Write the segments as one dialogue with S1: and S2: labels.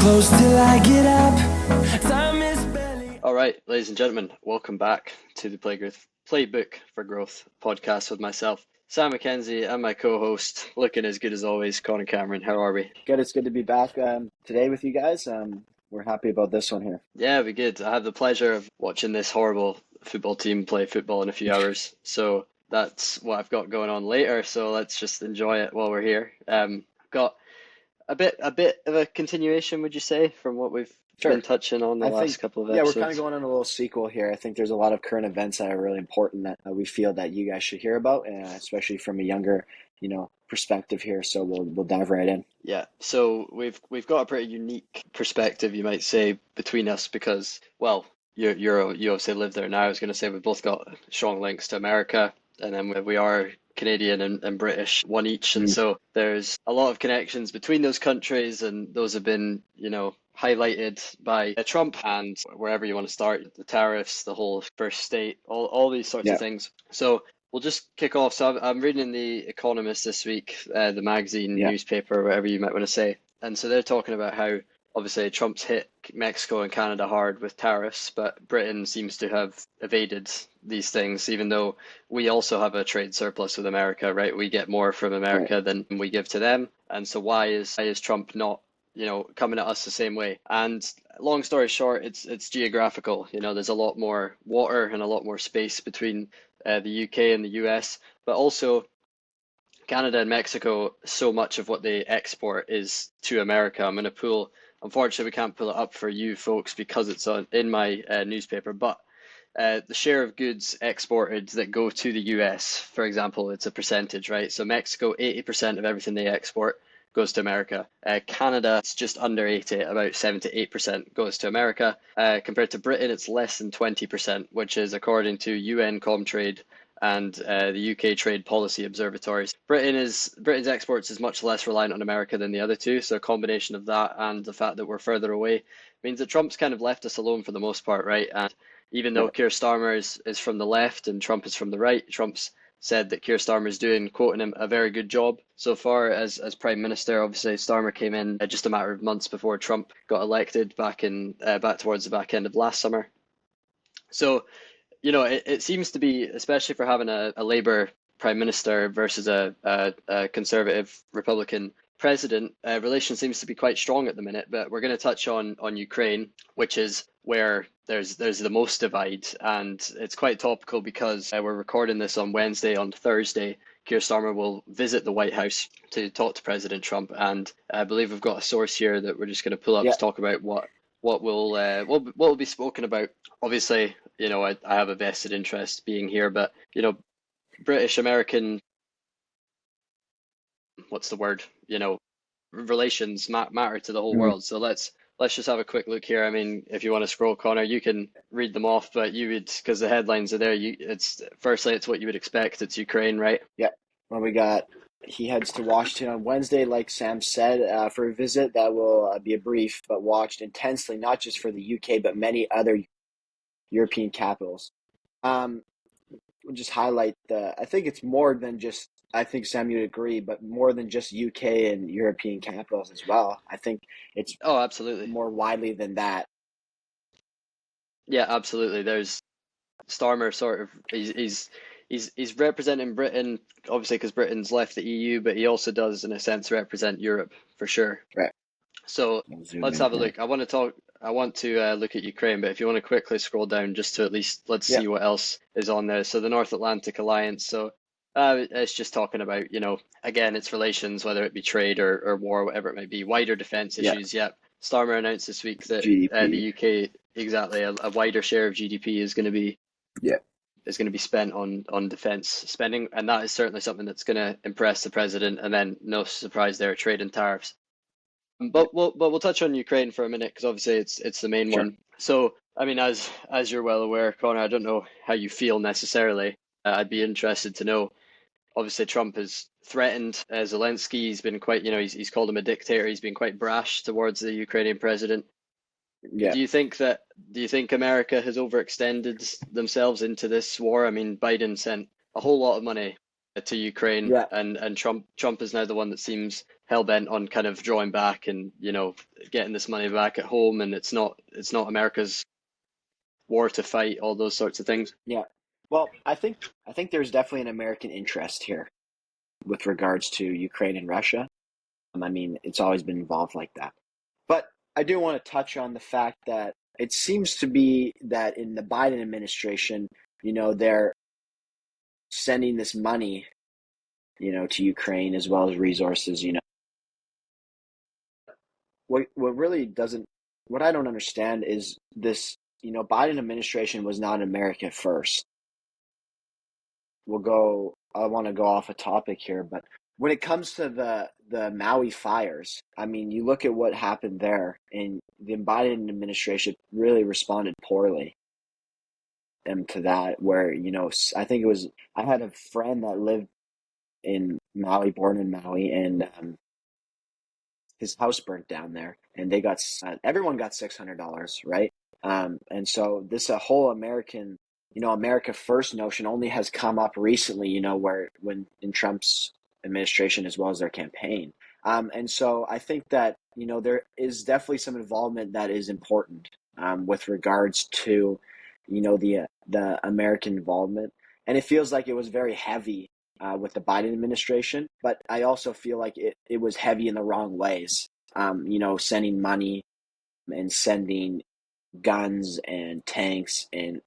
S1: close till I get up. Time is barely.
S2: All right, ladies and gentlemen, welcome back to the Playbook for Growth podcast with myself, Sam McKenzie, and my co-host, looking as good as always, Connor Cameron. How are we?
S3: Good. It's good to be back today with you guys. We're happy about this one here.
S2: Yeah, we good. I have the pleasure of watching this horrible football team play football in a few hours. So that's what I've got going on later. So let's just enjoy it while we're here. Got a bit of a continuation, would you say, from what we've been touching on the last couple of episodes?
S3: Yeah, we're kind of going on a little sequel here. I think there's a lot of current events that are really important that we feel that you guys should hear about, especially from a younger, perspective here. So we'll dive right in.
S2: Yeah, so we've got a pretty unique perspective, you might say, between us because, well, you obviously live there now. I was going to say we've both got strong links to America, and then we are Canadian and British, one each, and so there's a lot of connections between those countries, and those have been, highlighted by Trump and wherever you want to start, the tariffs, the whole first state, all these sorts of things. So we'll just kick off. So I'm reading in The Economist this week, the magazine, newspaper, whatever you might want to say. And so they're talking about how obviously Trump's hit Mexico and Canada hard with tariffs, but Britain seems to have evaded these things, even though we also have a trade surplus with America, right? We get more from America than we give to them. And so why is Trump not coming at us the same way? And long story short, it's geographical. There's a lot more water and a lot more space between the UK and the US, but also Canada and Mexico, so much of what they export is to America. I'm going to unfortunately, we can't pull it up for you folks because it's in my newspaper, but the share of goods exported that go to the US, for example, it's a percentage, right? So Mexico, 80% of everything they export goes to America. Canada, it's just under 80, about 7 to 8% goes to America. Compared to Britain, it's less than 20%, which is according to UN Comtrade and the UK Trade Policy Observatories. Britain's exports is much less reliant on America than the other two, so a combination of that and the fact that we're further away means that Trump's kind of left us alone for the most part, right? And even though Keir Starmer is from the left and Trump is from the right, Trump's said that Keir Starmer is doing, quoting him, a very good job so far as Prime Minister. Obviously, Starmer came in just a matter of months before Trump got elected back towards the back end of last summer. So, it seems to be, especially for having a Labour Prime Minister versus a Conservative Republican president, relation seems to be quite strong at the minute. But we're going to touch on Ukraine, which is where there's the most divide, and it's quite topical because we're recording this on Wednesday. On Thursday, Keir Starmer will visit the White House to talk to President Trump, and I believe we've got a source here that we're just going to pull up to talk about what will be spoken about. Obviously, I have a vested interest being here, but British American, what's the word? Relations matter to the whole world. So let's just have a quick look here. I mean, if you want to scroll, Connor, you can read them off, but you would, because the headlines are there. It's what you would expect. It's Ukraine, right?
S3: Yeah. Well, he heads to Washington on Wednesday, like Sam said, for a visit that will be a brief, but watched intensely, not just for the UK, but many other European capitals. We'll just highlight I think it's more than just, I think Sam, you'd agree, but more than just UK and European capitals as well. I think it's
S2: absolutely
S3: more widely than that.
S2: Yeah, absolutely. There's Starmer sort of he's representing Britain, obviously because Britain's left the EU, but he also does in a sense represent Europe for sure.
S3: Right.
S2: So let's have a look. I want to look at Ukraine, but if you want to quickly scroll down just to at least let's see what else is on there. So the North Atlantic Alliance. So it's just talking about, again, its relations, whether it be trade or war, whatever it might be, wider defense issues. Yeah. Starmer announced this week that the UK, exactly, a wider share of GDP is going to be spent on defense spending, and that is certainly something that's going to impress the president. And then no surprise there, trade and tariffs. But we'll touch on Ukraine for a minute because obviously it's the main one. So I mean, as you're well aware, Connor, I don't know how you feel necessarily. I'd be interested to know. Obviously, Trump has threatened Zelensky. He's been quite, he's called him a dictator. He's been quite brash towards the Ukrainian president.
S3: Yeah.
S2: Do you think America has overextended themselves into this war? I mean, Biden sent a whole lot of money to Ukraine,
S3: Yeah.
S2: and Trump is now the one that seems hell bent on kind of drawing back and getting this money back at home, and it's not America's war to fight, all those sorts of things.
S3: Yeah. Well, I think there's definitely an American interest here with regards to Ukraine and Russia. I mean, it's always been involved like that. But I do want to touch on the fact that it seems to be that in the Biden administration, they're sending this money, to Ukraine as well as resources. What really doesn't, what I don't understand is this, Biden administration was not America first. I want to go off a topic here, but when it comes to the Maui fires, I mean, you look at what happened there, and the Biden administration really responded poorly to that. Where I think I had a friend that lived in Maui, born in Maui, and his house burnt down there, and everyone got $600, right? And so this a whole America First notion only has come up recently, where when in Trump's administration as well as their campaign. And so I think that there is definitely some involvement that is important with regards to the American involvement, and it feels like it was very heavy with the Biden administration, but I also feel like it was heavy in the wrong ways. Sending money and sending guns and tanks and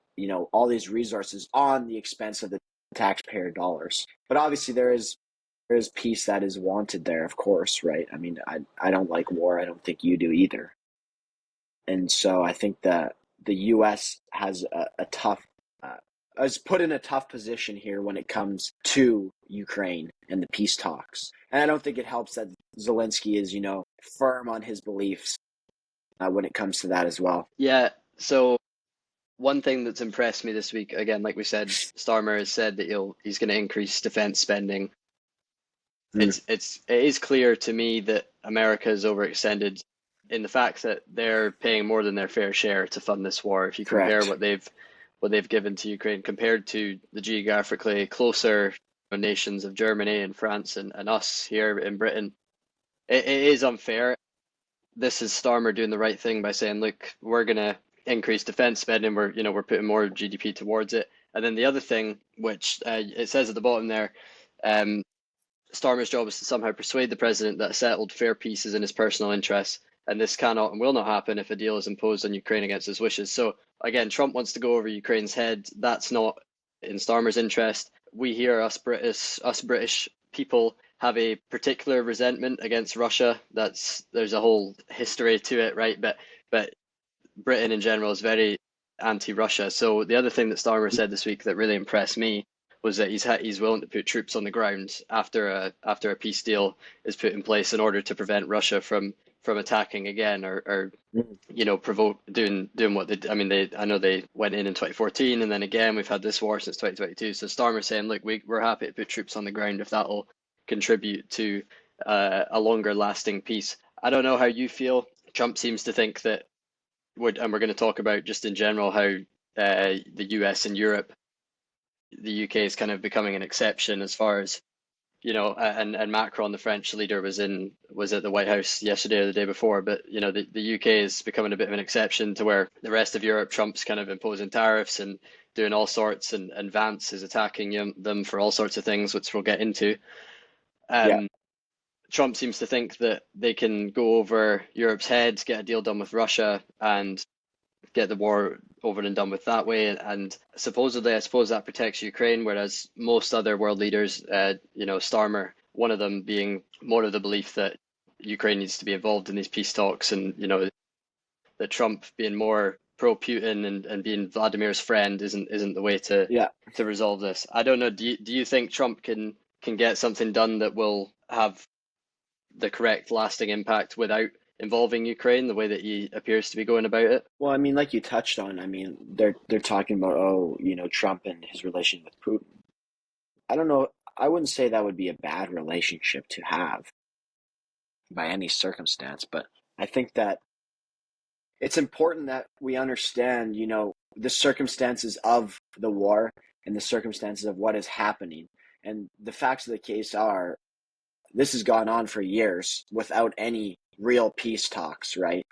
S3: all these resources on the expense of the taxpayer dollars. But obviously there is peace that is wanted there, of course, right? I mean, I don't like war. I don't think you do either. And so I think that the U.S. has a tough is put in a tough position here when it comes to Ukraine and the peace talks. And I don't think it helps that Zelensky is, firm on his beliefs when it comes to that as well.
S2: Yeah. So one thing that's impressed me this week, again, like we said, Starmer has said that he's going to increase defense spending.
S3: Mm,
S2: It is clear to me that America is overextended in the fact that they're paying more than their fair share to fund this war. If you compare
S3: correct.
S2: what they've given to Ukraine compared to the geographically closer nations of Germany and France and us here in Britain, it is unfair. This is Starmer doing the right thing by saying, look, we're gonna increase defense spending. We're putting more GDP towards it. And then the other thing, which it says at the bottom there, um, Starmer's job is to somehow persuade the president that a settled, fair peace is in his personal interests, and this cannot and will not happen if a deal is imposed on Ukraine against his wishes. So again, Trump wants to go over Ukraine's head. That's not in Starmer's interest. We here, us British people, have a particular resentment against Russia. There's a whole history to it, right? But Britain in general is very anti-Russia. So the other thing that Starmer said this week that really impressed me was that he's willing to put troops on the ground after a peace deal is put in place in order to prevent Russia from attacking again or
S3: Mm,
S2: provoke doing what they I mean I know they went in 2014, and then again we've had this war since 2022. So Starmer's saying, look, we're happy to put troops on the ground if that'll contribute to a longer lasting peace. I don't know how you feel. Trump seems to think that we're going to talk about just in general how the US and Europe, the UK is kind of becoming an exception as far as and Macron, the French leader, was at the White House yesterday or the day before. But the UK is becoming a bit of an exception to where the rest of Europe, Trump's kind of imposing tariffs and doing all sorts, and Vance is attacking them for all sorts of things, which we'll get into.
S3: yeah,
S2: Um, Trump seems to think that they can go over Europe's heads, get a deal done with Russia, and get the war over and done with that way. And supposedly, I suppose that protects Ukraine, whereas most other world leaders, Starmer, one of them being more of the belief that Ukraine needs to be involved in these peace talks, and that Trump being more pro-Putin and being Vladimir's friend isn't the way to
S3: yeah.
S2: resolve this. I don't know. Do you think Trump can get something done that will have the correct lasting impact without involving Ukraine the way that he appears to be going about it?
S3: Well, I mean, like you touched on, I mean, they're talking about, oh, Trump and his relation with Putin. I don't know. I wouldn't say that would be a bad relationship to have by any circumstance, but I think that it's important that we understand, the circumstances of the war and the circumstances of what is happening. And the facts of the case are this has gone on for years without any real peace talks, right?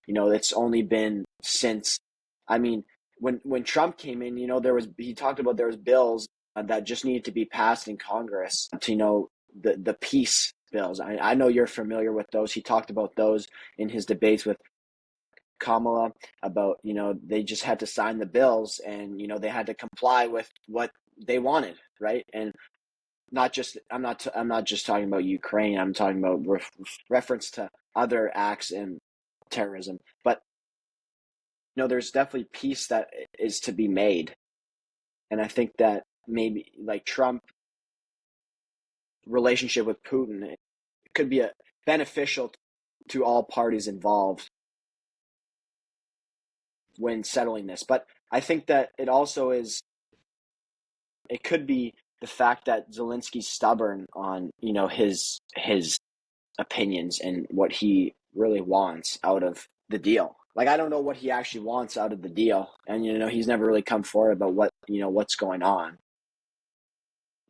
S3: It's only been since, I mean, when Trump came in, he talked about there was bills that just needed to be passed in Congress to, the peace bills. I know you're familiar with those. He talked about those in his debates with Kamala about, they just had to sign the bills and, they had to comply with what they wanted, right? And I'm not just talking about Ukraine. I'm talking about reference to other acts and terrorism. But there's definitely peace that is to be made, and I think that maybe like Trump relationship with Putin it could be beneficial to all parties involved when settling this. But I think that it could be the fact that Zelensky's stubborn on his opinions and what he really wants out of the deal. Like, I don't know what he actually wants out of the deal, and he's never really come forward about what's going on.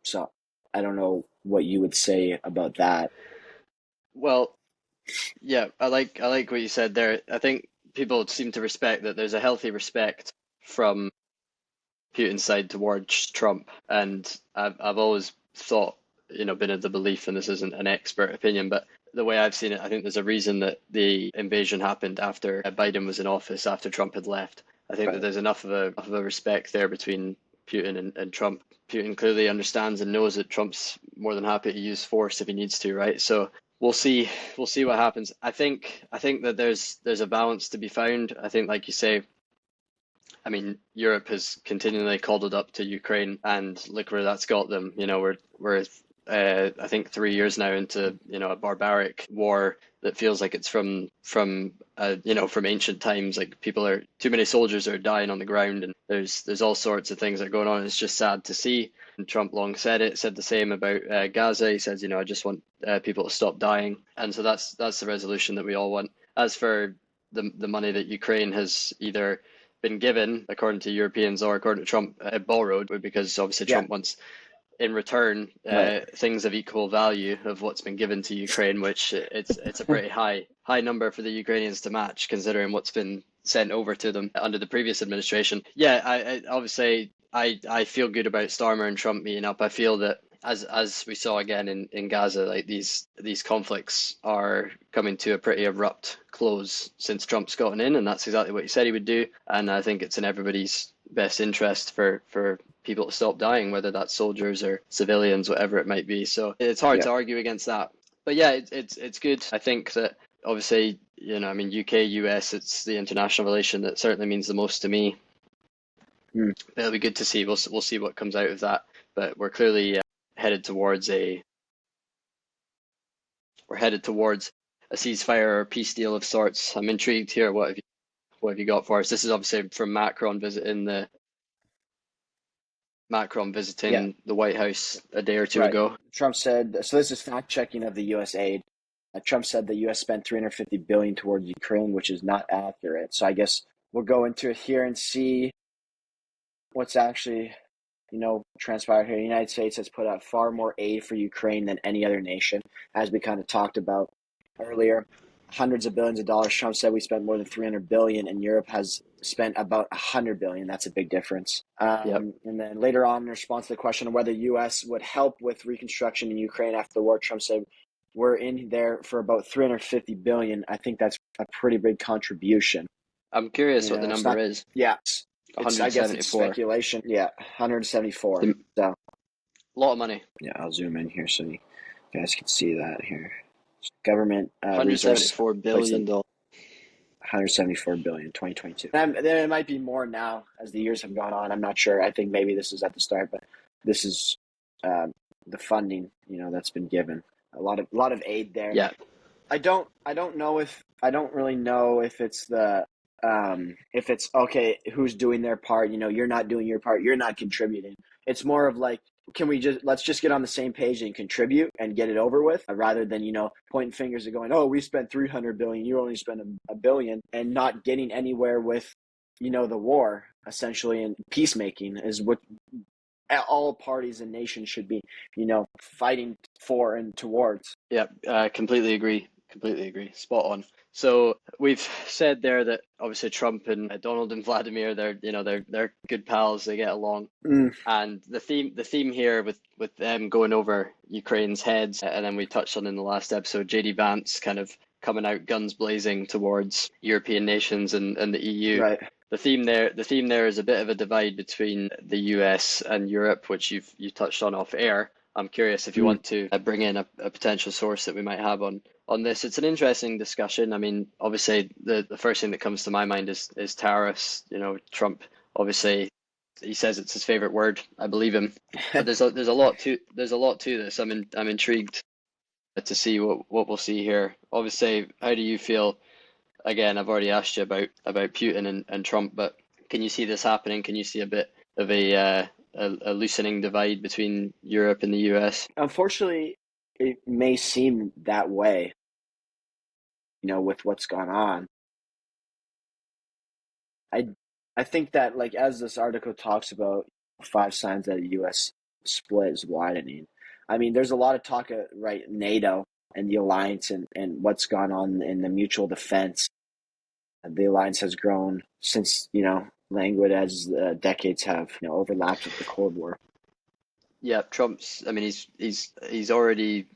S3: So I don't know what you would say about that.
S2: Well, yeah, I like what you said there. I think people seem to respect that there's a healthy respect from Putin's side towards Trump, and I've always thought, been of the belief, and this isn't an expert opinion, but the way I've seen it, I think there's a reason that the invasion happened after Biden was in office, after Trump had left. I think that there's enough of a respect there between Putin and Trump. Putin clearly understands and knows that Trump's more than happy to use force if he needs to, right? So we'll see what happens. I think that there's a balance to be found. I think, like you say, I mean, Europe has continually coddled up to Ukraine, and look where that's got them. We're I think 3 years now into a barbaric war that feels like it's from ancient times. Like, too many soldiers are dying on the ground, and there's all sorts of things that are going on. It's just sad to see. And Trump long said the same about Gaza. He says, I just want people to stop dying, and so that's the resolution that we all want. As for the money that Ukraine has either been given, according to Europeans, or according to Trump, borrowed, because obviously Trump wants in return things of equal value of what's been given to Ukraine, which it's a pretty high number for the Ukrainians to match, considering what's been sent over to them under the previous administration. Yeah, I obviously I feel good about Starmer and Trump meeting up. I feel that as we saw again in Gaza, like these conflicts are coming to a pretty abrupt close since Trump's gotten in, and that's exactly what he said he would do. And I think it's in everybody's best interest for people to stop dying, whether that's soldiers or civilians, whatever it might be. So it's hard to argue against that. But yeah, it's good. I think that obviously, I mean, UK, US, it's the international relation that certainly means the most to me. But it'll be good to see. We'll see what comes out of that. But we're clearly headed towards a ceasefire or peace deal of sorts. I'm intrigued here. What have you got for us? This is obviously from Macron visiting the White House a day or two ago.
S3: Trump said, so this is fact checking of the U.S. aid. Trump said the U.S. spent $350 billion towards Ukraine, which is not accurate. So I guess we'll go into it here and see what's actually, transpired here. The United States has put out far more aid for Ukraine than any other nation, as we kind of talked about earlier. Hundreds of billions of dollars. Trump said we spent more than $300 billion, and Europe has spent about $100 billion. That's a big difference. And then later on, in response to the question of whether the U.S. would help with reconstruction in Ukraine after the war, Trump said, we're in there for about $350 billion. I think that's a pretty big contribution.
S2: I'm curious what the number is.
S3: Yeah. I guess it's speculation. Yeah, 174. So,
S2: a lot of money.
S3: Yeah, I'll zoom in here so you guys can see that here. Government
S2: $174 billion.
S3: 174 billion, 2022. And there might be more now as the years have gone on. I'm not sure. I think maybe this is at the start, but this is the funding that's been given. A lot of aid there.
S2: Yeah.
S3: I don't really know if it's okay, who's doing their part. You're not doing your part. You're not contributing. It's more of like, let's just get on the same page and contribute and get it over with, rather than, pointing fingers and going, oh, we spent 300 billion, you only spent a billion, and not getting anywhere with, the war, essentially, and peacemaking is what all parties and nations should be, fighting for and towards.
S2: Yeah, completely agree. Completely agree. Spot on. So we've said there that obviously Trump and Donald and Vladimir, they're good pals. They get along.
S3: Mm,
S2: And the theme here with them going over Ukraine's heads, and then we touched on in the last episode, JD Vance kind of coming out guns blazing towards European nations and the EU.
S3: right.
S2: The theme there is a bit of a divide between the US and Europe, which you touched on off air. I'm curious if you
S3: Mm,
S2: want to bring in a potential source that we might have on this. It's an interesting discussion. I mean, obviously the first thing that comes to my mind is tariffs. Trump obviously he says it's his favorite word. I believe him. But there's a lot to this. I'm intrigued to see what we'll see here. Obviously, how do you feel? Again, I've already asked you about Putin and Trump, but can you see this happening? Can you see a bit of a loosening divide between Europe and the US?
S3: Unfortunately, it may seem that way, with what's gone on. I I think that, like, as this article talks about, 5 signs that a U.S. split is widening. I mean, there's a lot of talk, right? NATO and the alliance and what's gone on in the mutual defense. The alliance has grown since, languid as decades have, overlapped with the Cold War.
S2: Yeah, Trump's. I mean, he's already.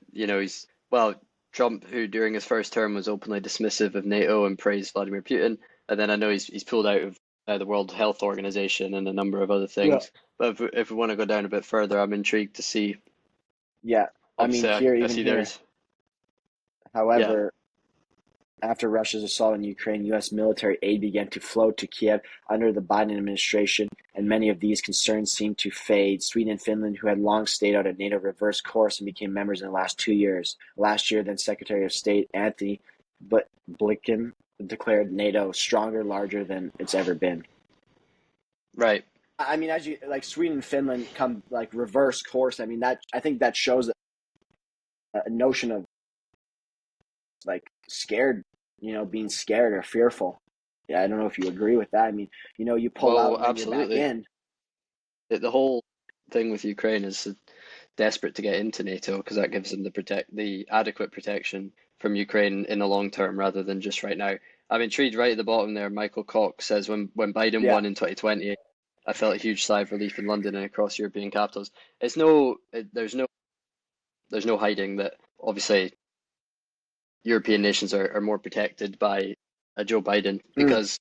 S2: Well, Trump, who during his first term was openly dismissive of NATO and praised Vladimir Putin, and then I know he's pulled out of the World Health Organization and a number of other
S3: Yeah.
S2: things. But if we want to go down a bit further, I'm intrigued to see.
S3: Yeah. I mean,
S2: Obviously, I
S3: even
S2: see
S3: here,
S2: there's. Yeah,
S3: however, after Russia's assault on Ukraine, U.S. military aid began to flow to Kiev under the Biden administration, and many of these concerns seemed to fade. Sweden and Finland, who had long stayed out of NATO, reversed course and became members in the last 2 years. Last year, then Secretary of State Anthony Blinken declared NATO stronger, larger than it's ever been.
S2: right.
S3: I mean, as you like, Sweden and Finland come like reverse course. I mean, I think that shows a notion of like scared, being scared or fearful. Yeah, I don't know if you agree with that. I mean, you pull out
S2: Well,
S3: and then you're back
S2: absolutely.
S3: in.
S2: The whole thing with Ukraine is desperate to get into NATO because that gives them the adequate protection from Ukraine in the long term rather than just right now. I'm intrigued right at the bottom there. Michael Cox says when Biden
S3: Yeah.
S2: won in 2020, I felt a huge sigh of relief in London and across European capitals. There's no hiding that obviously European nations are more protected by a Joe Biden
S3: Mm,
S2: because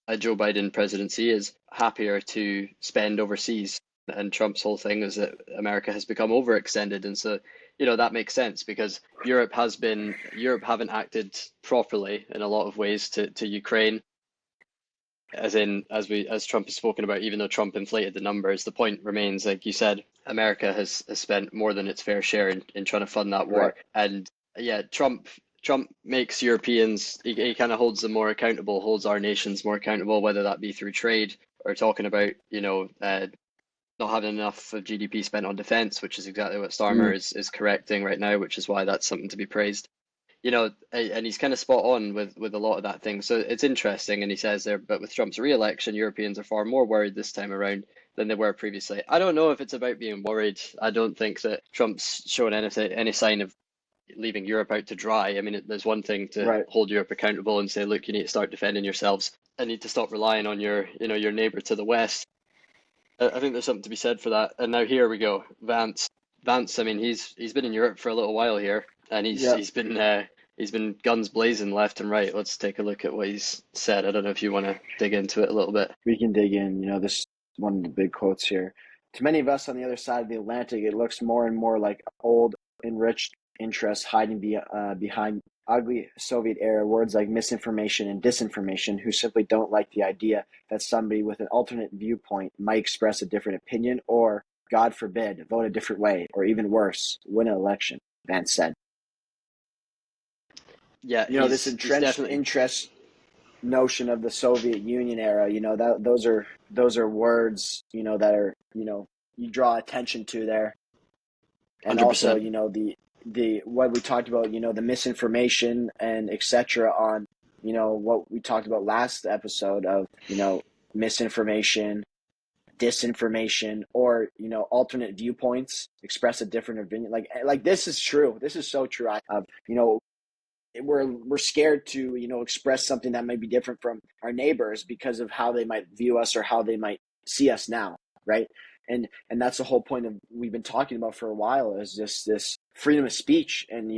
S2: a Joe Biden presidency is happier to spend overseas. And Trump's whole thing is that America has become overextended. And so, that makes sense because Europe haven't acted properly in a lot of ways to Ukraine, as Trump has spoken about, even though Trump inflated the numbers, the point remains, like you said, America has spent more than its fair share in trying to fund that war.
S3: right.
S2: And yeah, Trump makes Europeans, he kind of holds them more accountable, holds our nations more accountable, whether that be through trade or talking about, not having enough of GDP spent on defense, which is exactly what Starmer
S3: Mm,
S2: is correcting right now, which is why that's something to be praised. And he's kind of spot on with a lot of that thing. So it's interesting, and he says there, but with Trump's re-election, Europeans are far more worried this time around than they were previously. I don't know if it's about being worried. I don't think that Trump's shown any sign of leaving Europe out to dry. I mean, there's one thing to
S3: right.
S2: hold Europe accountable and say, look, you need to start defending yourselves. I need to stop relying on your neighbor to the west. I think there's something to be said for that. And now here we go, Vance. Vance. I mean, he's been in Europe for a little while here, and he's
S3: Yeah.
S2: he's been guns blazing left and right. Let's take a look at what he's said. I don't know if you want to dig into it a little bit.
S3: We can dig in. This is one of the big quotes here. To many of us on the other side of the Atlantic, it looks more and more like old, enriched interests hiding behind ugly Soviet era words like misinformation and disinformation, who simply don't like the idea that somebody with an alternate viewpoint might express a different opinion or, God forbid, vote a different way, or even worse, win an election, Vance said.
S2: Yeah,
S3: This
S2: he's
S3: entrenched
S2: definitely
S3: interest notion of the Soviet Union era, those are words, that are, you draw attention to there. And also,
S2: 100%.
S3: the what we talked about, the misinformation and etc. on, what we talked about last episode of, misinformation disinformation or alternate viewpoints, express a different opinion. Like this is true. This is so true. We're scared to express something that might be different from our neighbors because of how they might view us or how they might see us now, right? And that's the whole point of we've been talking about for a while, is just this freedom of speech. And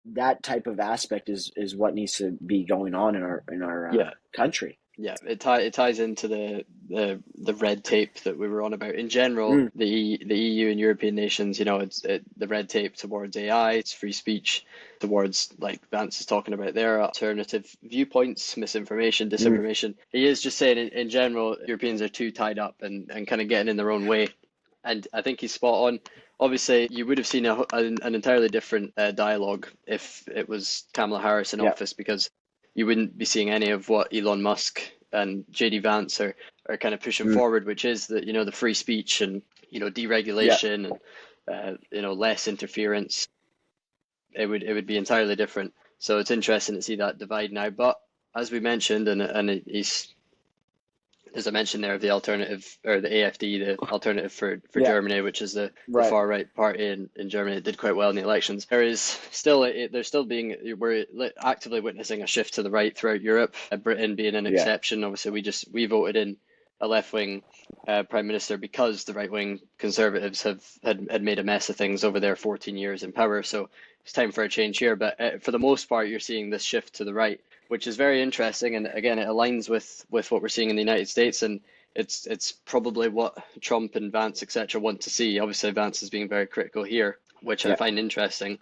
S3: that type of aspect is what needs to be going on in our
S2: Yeah.
S3: country.
S2: Yeah, it ties into the red tape that we were on about. In general, the EU and European nations, it's the red tape towards AI, it's free speech towards, like Vance is talking about there, alternative viewpoints, misinformation, disinformation. He is just saying in general, Europeans are too tied up and kind of getting in their own way. And I think he's spot on. Obviously, you would have seen an entirely different dialogue if it was Kamala Harris in office, because you wouldn't be seeing any of what Elon Musk and JD Vance are kind of pushing forward, which is that the free speech and deregulation and less interference. It would be entirely different. So it's interesting to see that divide now. But as we mentioned, and he's there's a mention there of the alternative, or the AfD, the alternative for Germany, which is the far right party in Germany. It did quite well in the elections. We're actively witnessing a shift to the right throughout Europe. Britain being an exception. Obviously, we voted in a left-wing prime minister because the right-wing conservatives had made a mess of things over their 14 years in power. So it's time for a change here. But for the most part, you're seeing this shift to the right, which is very interesting, and again, it aligns with what we're seeing in the United States, and it's probably what Trump and Vance, etc., want to see. Obviously, Vance is being very critical here, which I find interesting.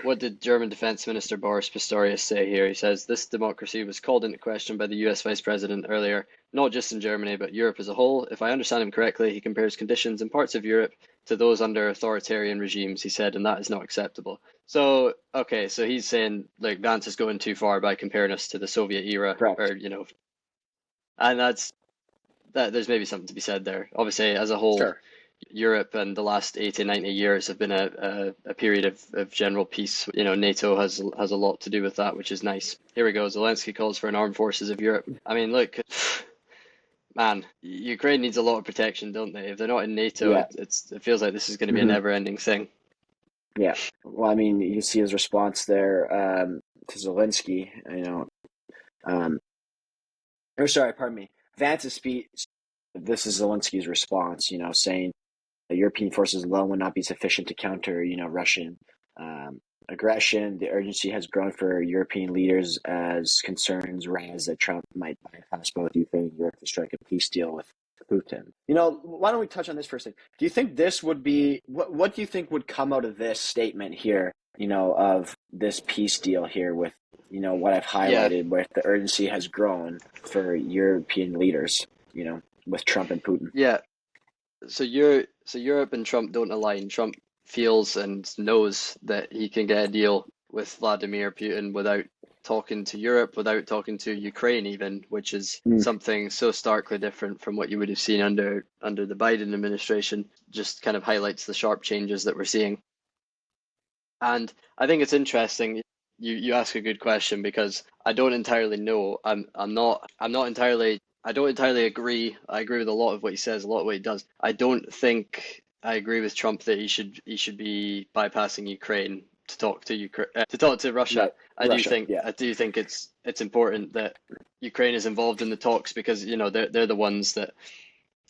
S2: What did German Defense Minister Boris Pistorius say here? He says, this democracy was called into question by the US Vice President earlier, not just in Germany, but Europe as a whole. If I understand him correctly, he compares conditions in parts of Europe to those under authoritarian regimes, he said, and that is not acceptable. So, okay, so he's saying, like, Vance is going too far by comparing us to the Soviet era,
S3: Correct.
S2: And there's maybe something to be said there. Obviously, as a whole,
S3: Sure.
S2: Europe and the last 80, 90 years have been a period of general peace. NATO has a lot to do with that, which is nice. Here we go. Zelensky calls for an armed forces of Europe. I mean, look, man, Ukraine needs a lot of protection, don't they? If they're not in NATO, it feels like this is going to be a never-ending thing.
S3: Yeah. Well, I mean, you see his response there to Zelensky, pardon me. Vance's speech, this is Zelensky's response, saying the European forces alone would not be sufficient to counter, Russian aggression. The urgency has grown for European leaders as concerns rise that Trump might bypass both Ukraine and Europe to strike a peace deal with Putin. Why don't we touch on this for a second? Do you think this would be, what do you think would come out of this statement here, of this peace deal here with, what I've highlighted, where the urgency has grown for European leaders, with Trump and Putin?
S2: Yeah. So Europe and Trump don't align. Trump feels and knows that he can get a deal with Vladimir Putin without talking to Europe, without talking to Ukraine even, which is something so starkly different from what you would have seen under the Biden administration. Just kind of highlights the sharp changes that we're seeing. And I think it's interesting. You ask a good question, because I don't entirely know. I don't entirely agree. I agree with a lot of what he says, a lot of what he does. I don't think I agree with Trump that he should be bypassing Ukraine to talk to Russia. I do think it's important that Ukraine is involved in the talks, because they're the ones that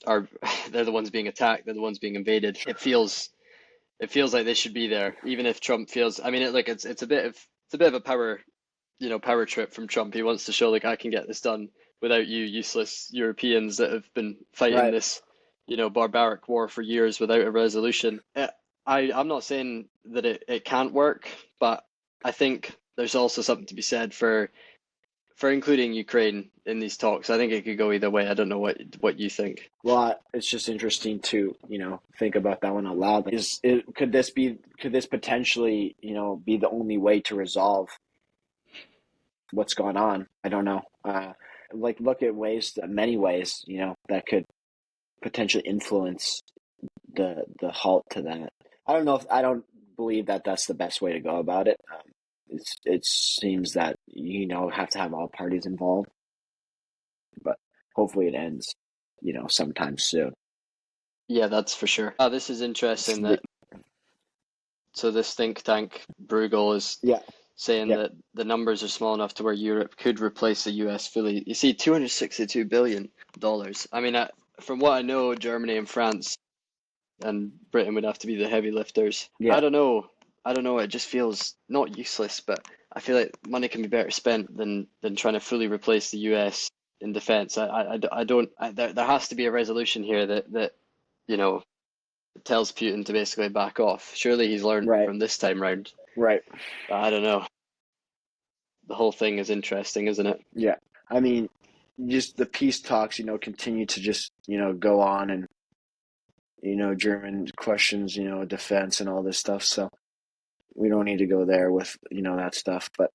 S2: are they're the ones being attacked, they're the ones being invaded. It feels like they should be there, even if Trump feels. I mean, it's a bit of a power trip from Trump. He wants to show, like, I can get this done without you useless Europeans that have been fighting this, barbaric war for years without a resolution. I'm not saying that it can't work, but I think there's also something to be said for including Ukraine in these talks. I think it could go either way. I don't know what you think.
S3: Well, it's just interesting to think about that one out loud. Could this potentially be the only way to resolve what's going on? I don't know. Look at many ways that could potentially influence the halt to that. I don't believe that that's the best way to go about it. It seems that have to have all parties involved, but hopefully it ends. sometime soon.
S2: Yeah, that's for sure. This is interesting so this think tank, Bruegel, is
S3: Yeah,
S2: saying
S3: yeah,
S2: that the numbers are small enough to where Europe could replace the US fully. You see, $262 billion. I mean, from what I know, Germany and France and Britain would have to be the heavy lifters.
S3: yeah,
S2: I don't know. I don't know. It just feels not useless, but I feel like money can be better spent than trying to fully replace the US in defense. I don't. There has to be a resolution here that you know tells Putin to basically back off. Surely he's learned
S3: right,
S2: from this time round.
S3: right.
S2: But I don't know. The whole thing is interesting, isn't it?
S3: Yeah. I mean, just the peace talks, continue to just, go on, and, German questions, defense and all this stuff. So we don't need to go there with, that stuff. But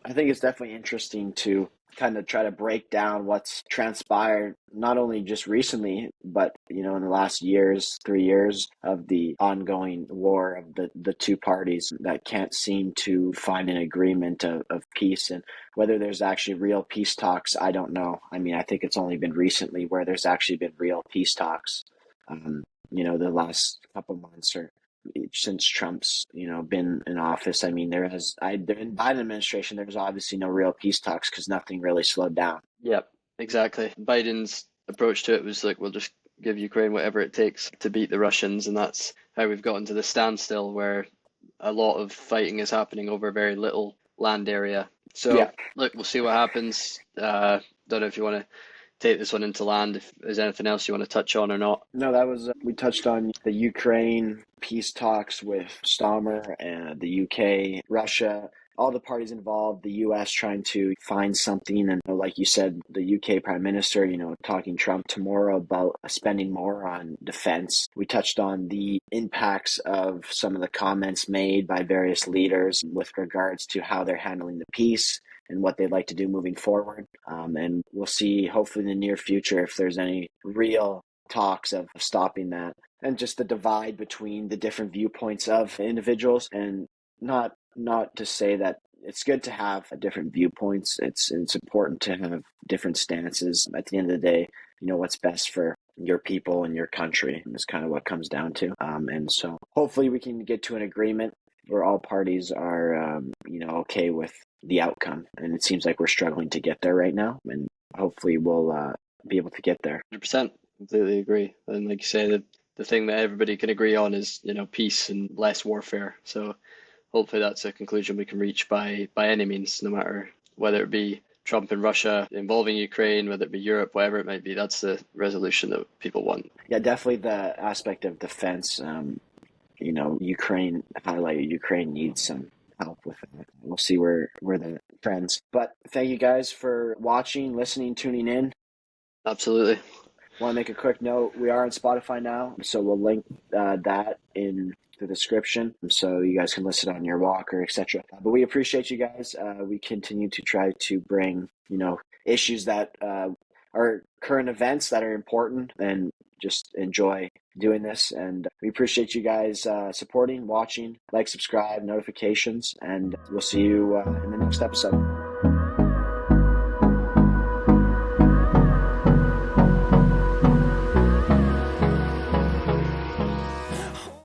S3: I think it's definitely interesting to kind of try to break down what's transpired, not only just recently, but in the last 3 years of the ongoing war of the two parties that can't seem to find an agreement of peace. And whether there's actually real peace talks, I don't know. I mean, I think it's only been recently where there's actually been real peace talks. The last couple months or since Trump's been in office. I mean, in Biden administration, there was obviously no real peace talks because nothing really slowed down.
S2: Yep, exactly. Biden's approach to it was like, we'll just give Ukraine whatever it takes to beat the Russians, and that's how we've gotten to the standstill where a lot of fighting is happening over very little land area. So,
S3: Yeah.
S2: look, we'll see what happens. Don't know if you want to take this one into land, if there's anything else you want to touch on or not.
S3: No, that was we touched on the Ukraine peace talks with Stammer and the UK, Russia, all the parties involved, the US trying to find something. And like you said, the UK Prime Minister, talking Trump tomorrow about spending more on defense. We touched on the impacts of some of the comments made by various leaders with regards to how they're handling the peace and what they'd like to do moving forward. And we'll see, hopefully in the near future, if there's any real talks of stopping that, and just the divide between the different viewpoints of individuals. And not to say that it's good to have different viewpoints. It's important to have different stances. At the end of the day, what's best for your people and your country is kind of what comes down to. And so hopefully we can get to an agreement where all parties are, okay with the outcome. And it seems like we're struggling to get there right now. And hopefully we'll be able to get there.
S2: 100%, completely agree. And like you say, the thing that everybody can agree on is, peace and less warfare. So hopefully that's a conclusion we can reach by any means, no matter whether it be Trump and Russia involving Ukraine, whether it be Europe, whatever it might be. That's the resolution that people want.
S3: Yeah, definitely the aspect of defense. Ukraine highlighted Ukraine needs some help with that. We'll see where that trends. But thank you guys for watching, listening, tuning in.
S2: Absolutely.
S3: Want to make a quick note, we are on Spotify now, so we'll link that in the description so you guys can listen on your walk or etc. But we appreciate you guys. We continue to try to bring issues that are current events that are important, and just enjoy doing this. And we appreciate you guys supporting, watching, like, subscribe, notifications, and we'll see you in the next episode.